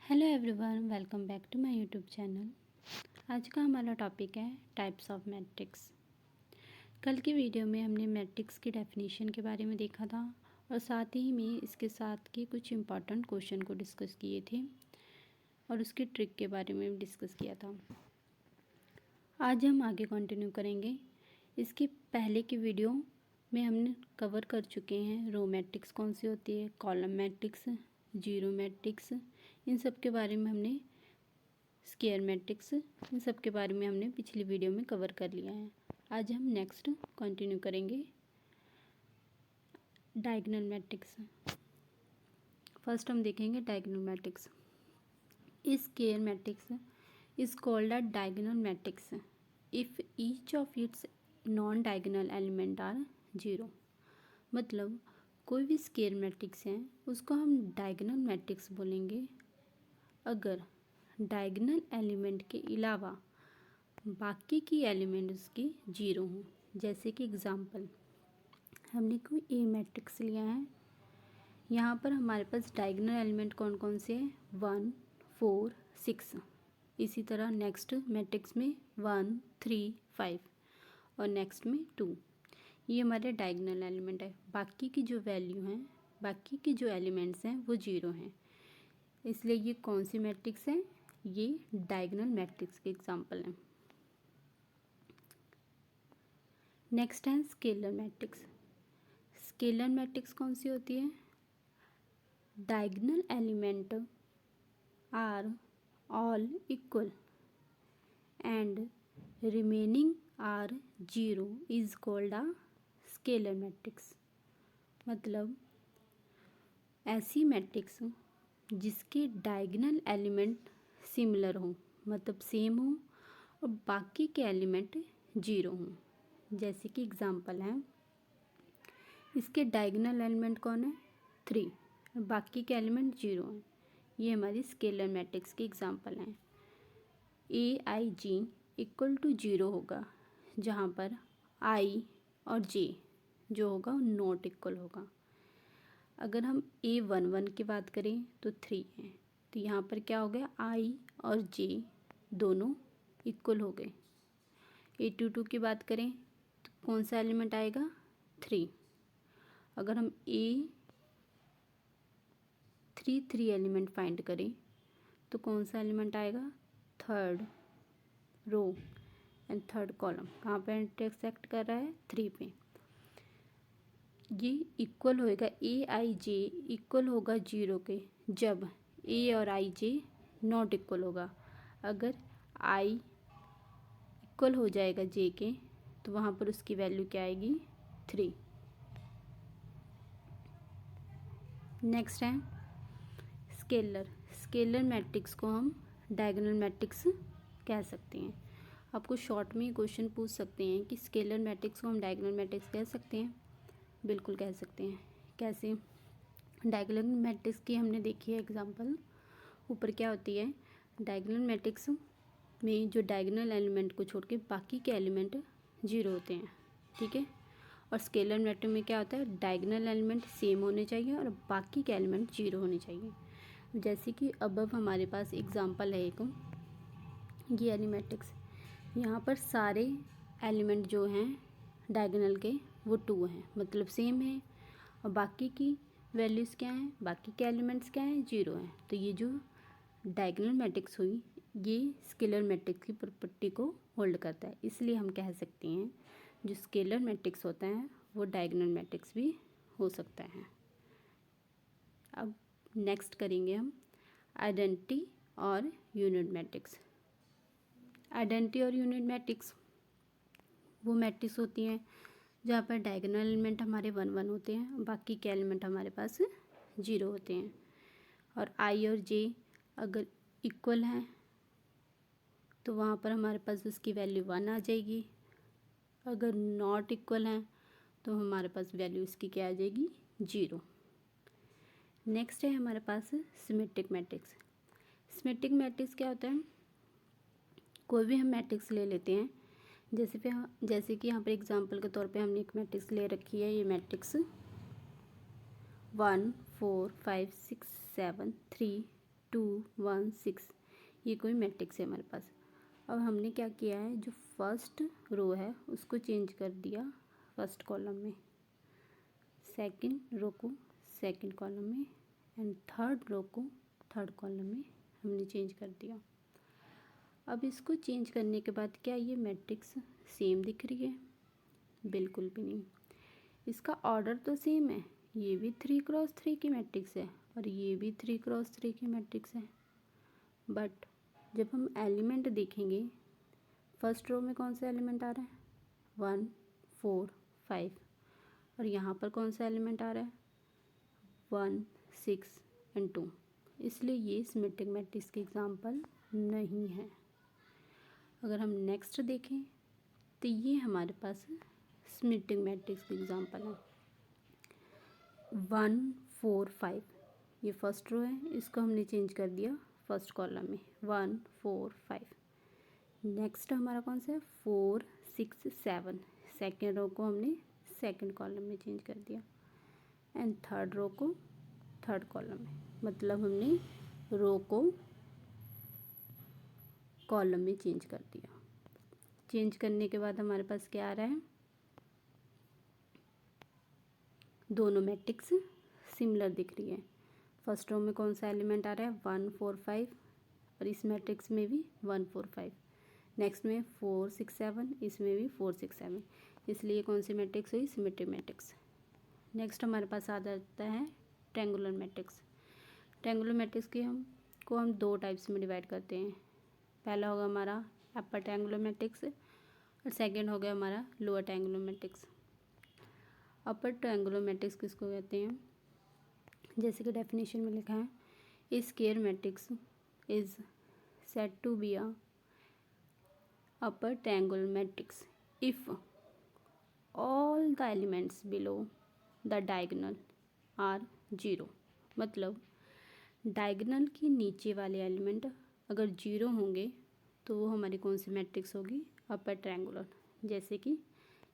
Hello everyone, welcome back to my YouTube channel. आज का हमारा टॉपिक है टाइप्स ऑफ मैट्रिक्स। कल की वीडियो में हमने मैट्रिक्स की डेफिनेशन के बारे में देखा था और साथ ही में इसके साथ के कुछ इम्पॉर्टेंट क्वेश्चन को डिस्कस किए थे और उसकी ट्रिक के बारे में डिस्कस किया था। आज हम आगे कंटिन्यू करेंगे। इसके पहले की वीडियो में हमने कवर कर चुके हैं रो मैट्रिक्स कौन सी होती है, कॉलम मैट्रिक्स, जीरो मैट्रिक्स, इन सब के बारे में हमने स्क्वायर मैट्रिक्स, इन सब के बारे में हमने पिछली वीडियो में कवर कर लिया है। आज हम नेक्स्ट कंटिन्यू करेंगे डायगोनल मैट्रिक्स। फर्स्ट हम देखेंगे diagonal matrix. Square matrix is called a diagonal matrix if each of its non diagonal element are zero. मतलब कोई भी स्क्वायर मैट्रिक्स है उसको हम डायगोनल मैट्रिक्स बोलेंगे अगर डायगोनल एलिमेंट के अलावा बाकी की एलिमेंट उसकी जीरो हों। जैसे कि एग्जांपल, हमने कोई ए मैट्रिक्स लिया है, यहाँ पर हमारे पास डायगोनल एलिमेंट कौन कौन से हैं, 1 4 6। इसी तरह नेक्स्ट मैट्रिक्स में 1 3 5 और नेक्स्ट में 2। ये हमारे डायगोनल एलिमेंट है। बाकी की जो वैल्यू हैं, बाकी की जो एलिमेंट्स हैं वो जीरो हैं, इसलिए ये कौन सी मैट्रिक्स है, ये डायगोनल मैट्रिक्स के एग्जांपल हैं। नेक्स्ट है स्केलर मैट्रिक्स। स्केलर मैट्रिक्स कौन सी होती है, diagonal element are all equal and remaining are zero is called a scalar matrix. मतलब ऐसी मैट्रिक्स जिसके डायगोनल एलिमेंट सिमिलर हो, मतलब सेम हो, और बाकी के एलिमेंट जीरो हों। जैसे कि एग्जांपल है, इसके डायगोनल एलिमेंट कौन है, 3, और बाकी के एलिमेंट जीरो हैं। ये हमारी स्केलर मैट्रिक्स के एग्जांपल हैं। AIG इक्वल टू जीरो होगा जहाँ पर I और J जो होगा वो नॉट इक्वल होगा। अगर हम A11 की बात करें तो 3 है, तो यहाँ पर क्या हो गया, I और J दोनों इक्वल हो गए। A22 की बात करें तो कौन सा एलिमेंट आएगा, 3। अगर हम A33 एलिमेंट फाइंड करें तो कौन सा एलिमेंट आएगा, third row and third column. कहाँ पे इंटरसेक्ट कर रहा है, 3 पे। ये इक्वल होएगा, AIJ इक्वल होगा जीरो के जब A और IJ नॉट इक्वल होगा। अगर I इक्वल हो जाएगा J के तो वहाँ पर उसकी वैल्यू क्या आएगी, 3। नेक्स्ट है स्केलर। स्केलर मैट्रिक्स को हम डायगोनल मैट्रिक्स कह सकते हैं। आपको शॉर्ट में क्वेश्चन पूछ सकते हैं कि स्केलर मैट्रिक्स को हम डायगोनल मैट्रिक्स कह सकते हैं। बिल्कुल कह सकते हैं। कैसे, डायगोनल मैट्रिक्स की हमने देखी है एग्जांपल। ऊपर क्या होती है, डायगोनल मैट्रिक्स में जो डायगोनल एलिमेंट को छोड़ के बाकी के एलिमेंट जीरो होते हैं, ठीक है। और स्केलर मैट्रिक्स में क्या होता है, डायगोनल एलिमेंट सेम होने चाहिए और बाकी के एलिमेंट जीरो होने चाहिए। जैसे कि अब हमारे पास एग्जांपल है एक, ये वाली मैट्रिक्स, यहाँ पर सारे एलिमेंट जो हैं डायगोनल के वो 2 हैं, मतलब सेम है, और बाकी की वैल्यूज़ क्या हैं, बाकी के एलिमेंट्स क्या हैं, जीरो हैं। तो ये जो डायगोनल मैट्रिक्स हुई, ये स्केलर मैट्रिक्स की प्रॉपर्टी को होल्ड करता है। इसलिए हम कह सकते हैं जो स्केलर मैट्रिक्स होता है वो डायगोनल मैट्रिक्स भी हो सकता है। अब नेक्स्ट करेंगे हम आइडेंटिटी और यूनिट मैट्रिक्स। आइडेंटिटी और यूनिट मैट्रिक्स वो मैट्रिक्स होती हैं जहाँ पर डायगोनल एलिमेंट हमारे 1 1 होते हैं, बाकी के एलिमेंट हमारे पास जीरो होते हैं। और I और J अगर इक्वल हैं तो वहाँ पर हमारे पास उसकी वैल्यू 1 आ जाएगी। अगर नॉट इक्वल हैं तो हमारे पास वैल्यू इसकी क्या आ जाएगी, जीरो। नेक्स्ट है हमारे पास सिमेट्रिक मैट्रिक्स। सिमेट्रिक मैट्रिक्स क्या होता है, कोई भी हम मैट्रिक्स ले लेते हैं, जैसे कि यहाँ पर एग्जांपल के तौर पे हमने एक मैट्रिक्स ले रखी है, ये मैट्रिक्स 1 4 5 6 7 3 2 1 6 ये कोई मैट्रिक्स है हमारे पास। अब हमने क्या किया है, जो फर्स्ट रो है उसको चेंज कर दिया फर्स्ट कॉलम में, सेकंड रो को सेकंड कॉलम में, एंड थर्ड रो को थर्ड कॉलम में हमने चेंज कर दिया। अब इसको चेंज करने के बाद क्या ये मैट्रिक्स सेम दिख रही है? बिल्कुल भी नहीं। इसका ऑर्डर तो सेम है, ये भी 3x3 की मैट्रिक्स है और ये भी 3x3 की मैट्रिक्स है, बट जब हम एलिमेंट देखेंगे, फर्स्ट रो में कौन सा एलिमेंट आ रहा है? 1 4 5, और यहाँ पर कौन सा एलिमेंट आ रहा है? 1 6 एंड 2, इसलिए ये सिमेट्रिक मैट्रिक्स की एग्जांपल नहीं है। अगर हम नेक्स्ट देखें तो ये हमारे पास सिमेट्रिक मैट्रिक्स की एग्जांपल है। 1 4 5 ये फर्स्ट रो है, इसको हमने चेंज कर दिया फर्स्ट कॉलम में 1 4 5। नेक्स्ट हमारा कौन सा है? 4 6 7, सेकेंड रो को हमने सेकेंड कॉलम में चेंज कर दिया, एंड थर्ड रो को थर्ड कॉलम में, मतलब हमने रो को कॉलम में चेंज कर दिया। चेंज करने के बाद हमारे पास क्या आ रहा है? दोनों मैट्रिक्स सिमिलर दिख रही है। फर्स्ट रो में कौन सा एलिमेंट आ रहा है? 1 4 5, और इस मैट्रिक्स में भी 1 4 5। नेक्स्ट में 4 6 7, इसमें भी 4 6 7, इसलिए कौन सी मैट्रिक्स हुई? Symmetric matrix. नेक्स्ट हमारे पास आ जाता है ट्रायंगुलर मैट्रिक्स। ट्रायंगुलर मैट्रिक्स की हम दो टाइप्स में डिवाइड करते हैं। पहला होगा हमारा अपर ट्रायंगुलर मैट्रिक्स और सेकंड हो गया हमारा lower triangular matrix. Upper triangular matrix किसको कहते हैं? जैसे कि डेफिनेशन में लिखा है, a square matrix is said to be a upper triangular matrix if all the elements below the diagonal are 0। मतलब डायगोनल के नीचे वाले एलिमेंट अगर 0 होंगे तो वो हमारी कौन सी मैट्रिक्स होगी? Upper triangular. जैसे कि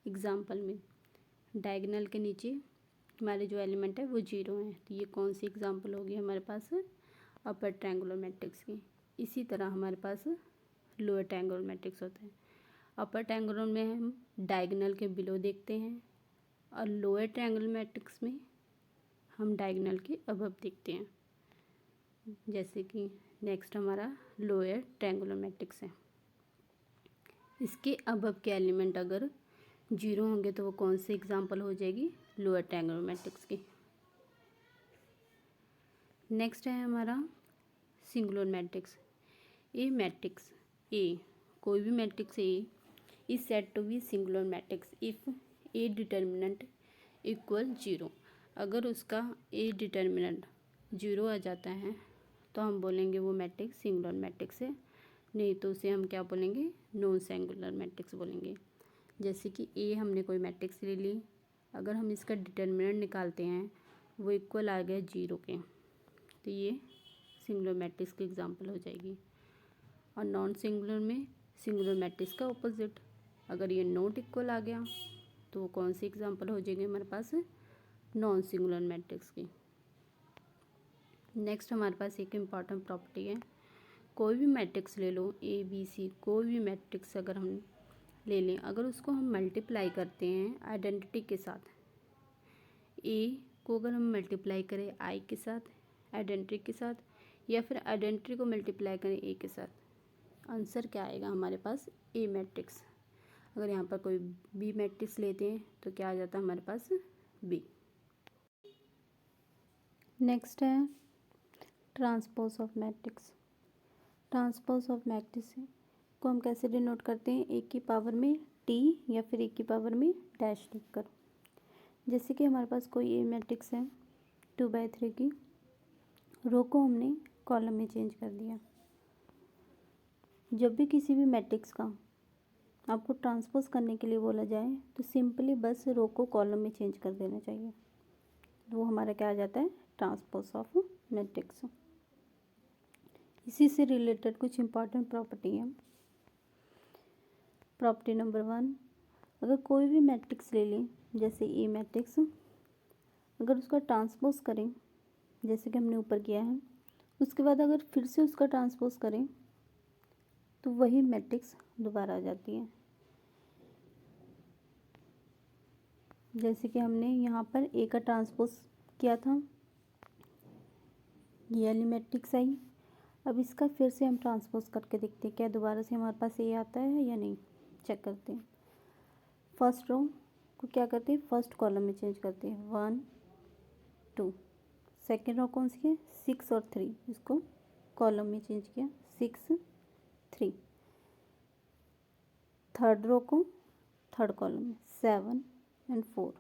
एग्जांपल में डायगोनल के नीचे हमारे जो एलिमेंट है वो 0 हैं, तो ये कौन सी एग्जांपल होगी हमारे पास? अपर ट्रायंगुलर मैट्रिक्स की। इसी तरह हमारे पास लोअर ट्रायंगुलर मैट्रिक्स होता है। अपर ट्रायंगुलर में हम डायगोनल के बिलो देखते हैं और लोअर ट्रायंगुलर मैट्रिक्स में हम डायगोनल के अबव देखते हैं। जैसे कि नेक्स्ट हमारा लोअर ट्रायंगुलर मैट्रिक्स है। इसके अबव के एलिमेंट अगर 0 होंगे तो वो कौन सी एग्जांपल हो जाएगी? लोअर ट्रायंगुलर मैट्रिक्स की। नेक्स्ट है हमारा singular matrix. A matrix A, कोई भी matrix A is said to be singular matrix if A determinant equal 0। अगर उसका ए डिटर्मिनेंट 0 आ जाता है तो हम बोलेंगे वो मैट्रिक्स सिंगुलर मैट्रिक्स है, नहीं तो उसे हम क्या बोलेंगे? नॉन सिंगुलर मैट्रिक्स बोलेंगे। जैसे कि ए हमने कोई मैट्रिक्स ले ली, अगर हम इसका डिटर्मिनेंट निकालते हैं वो इक्वल आ गया 0 के, तो ये सिंगुलर मैट्रिक्स की एग्जांपल हो जाएगी। और नॉन सिंगुलर में सिंगुलर मैट्रिक्स का ऑपोजिट, अगर ये नॉट इक्वल आ गया तो वो कौन सी एग्जांपल हो जाएगी हमारे पास? नॉन सिंगुलर मैट्रिक्स की। नेक्स्ट हमारे पास एक इम्पॉर्टेंट प्रॉपर्टी है, कोई भी मैट्रिक्स ले लो, ए बी सी, कोई भी मैट्रिक्स अगर हम ले लें, अगर उसको हम मल्टीप्लाई करते हैं आइडेंटिटी के साथ, ए को अगर हम मल्टीप्लाई करें आई के साथ, आइडेंटिटी के साथ, या फिर आइडेंटिटी को मल्टीप्लाई करें ए के साथ, आंसर क्या आएगा हमारे पास? ए मैट्रिक्स। अगर यहाँ पर कोई बी मैट्रिक्स लेते हैं तो क्या आ जाता है हमारे पास? बी। नेक्स्ट है transpose of matrix. Transpose of matrix को हम कैसे डिनोट करते हैं? ए की पावर में टी या फिर ए की पावर में डैश लिखकर। जैसे कि हमारे पास कोई ए मैट्रिक्स है 2/3 की, रो को हमने कॉलम में चेंज कर दिया। जब भी किसी भी मैट्रिक्स का आपको ट्रांसपोज करने के लिए बोला जाए तो सिंपली बस रो को कॉलम में चेंज कर देना चाहिए, वो हमारा क्या आ जाता है? Transpose of matrix. इसी से रिलेटेड कुछ इंपॉर्टेंट प्रॉपर्टी है। प्रॉपर्टी नंबर 1, अगर कोई भी मैट्रिक्स ले लें जैसे ए मैट्रिक्स, अगर उसका ट्रांसपोज करें जैसे कि हमने ऊपर किया है, उसके बाद अगर फिर से उसका ट्रांसपोज करें तो वही मैट्रिक्स दोबारा आ जाती है। जैसे कि हमने यहाँ पर ए का ट्रांसपोज किया था, ये वाली मैट्रिक्स आई। अब इसका फिर से हम ट्रांसपोज करके देखते हैं क्या दोबारा से हमारे पास ए आता है या नहीं, चेक करते हैं। फर्स्ट रो को क्या करते हैं, फर्स्ट कॉलम में चेंज करते हैं, 1 2। सेकेंड रो कौन सी है, 6 और 3, इसको कॉलम में चेंज किया, 6 3। थर्ड रो को थर्ड कॉलम में 7 एंड 4।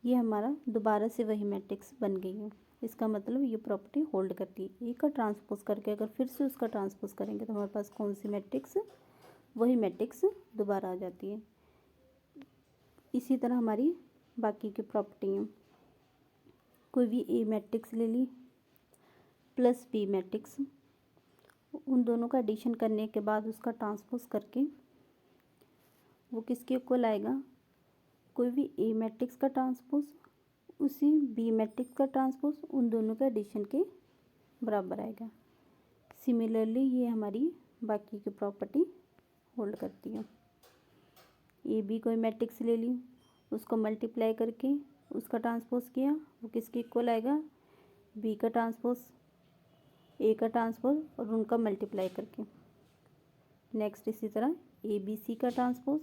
ये हमारा दोबारा से वही मैट्रिक्स बन गई है। इसका मतलब ये प्रॉपर्टी होल्ड करती है। ए का ट्रांसपोज करके अगर फिर से उसका ट्रांसपोज करेंगे तो हमारे पास कौन सी मैट्रिक्स, वही मैट्रिक्स दोबारा आ जाती है। इसी तरह हमारी बाकी की प्रॉपर्टी हैं। कोई भी ए मैट्रिक्स ले ली प्लस बी मैट्रिक्स, उन दोनों का एडिशन करने के बाद उसका ट्रांसपोज करके वो किसके इक्वल आएगा, कोई भी ए मैट्रिक्स का ट्रांसपोज उसी बी मैट्रिक्स का ट्रांसपोज उन दोनों का एडिशन के बराबर आएगा। सिमिलरली ये हमारी बाकी की प्रॉपर्टी होल्ड करती है। ए बी कोई मैट्रिक्स ले ली, उसको मल्टीप्लाई करके उसका ट्रांसपोज किया, वो किसके इक्वल आएगा, बी का ट्रांसपोज ए का ट्रांसपोज और उनका मल्टीप्लाई करके। नेक्स्ट इसी तरह ए बी सी का ट्रांसपोज,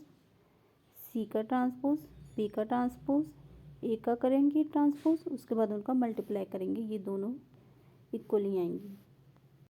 सी का ट्रांसपोज, बी का ट्रांसपोज, ए का करेंगे ट्रांसपोज, उसके बाद उनका मल्टीप्लाई करेंगे, ये दोनों इक्वल ही आएंगी।